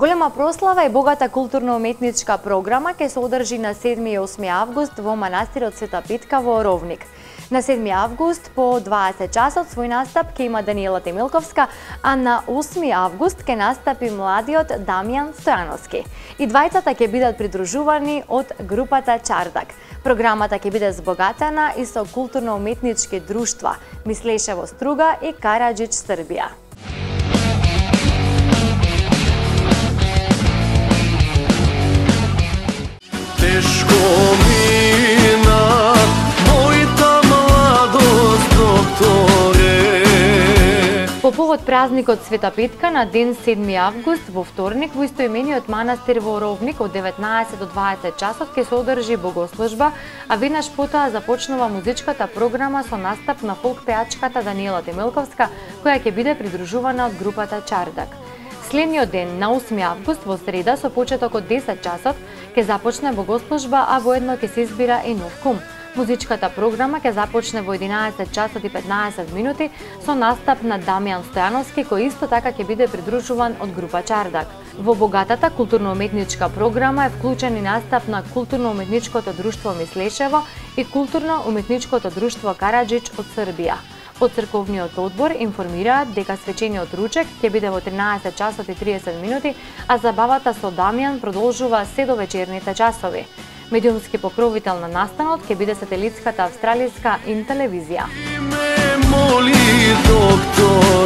Голема прослава и богата културно-уметничка програма ќе се одржи на 7 и 8 август во манастирот Света Питка во Ровник. На 7 август по 20 часот свој настап ќе има Даниела Темилковска, а на 8 август ќе настапи младиот Дамјан Стојановски. И двајцата ќе бидат придружувани од групата Чардак. Програмата ќе биде збогатена и со културно-уметнички друштва Мислешево Струга и Караџич Србија. Тешко мина мојта младост, докторе. По повод празникот Света Петка на ден 7 август во вторник во истоимениот манастир во Ровник од 19 до 20 часот ќе се одржи богослужба, а веднаш потоа започнува музичката програма со настап на фолк пеачката Даниела Темилковска, која ќе биде придружувана од групата Чардак. Следниот ден, на 8 август, во среда, со почеток од 10 часот, ќе започне богослужба, а воедно ќе се избира и нов кум. Музичката програма ќе започне во 11 часот и 15 минути со настап на Дамјан Стојановски, кој исто така ќе биде придружуван од група Чардак. Во богатата културно-уметничка програма е вклучен и настап на културно-уметничкото друштво Мислешево и културно-уметничкото друштво Караџич од Србија. Од црковниот одбор информираат дека свечениот ручек ќе биде во 13 часот и 30 минути, а забавата со Дамјан продолжува се до вечерните часови. Медиумски покровител на настанот ќе биде сателитската австралиска Ин телевизија. Ме моли доктор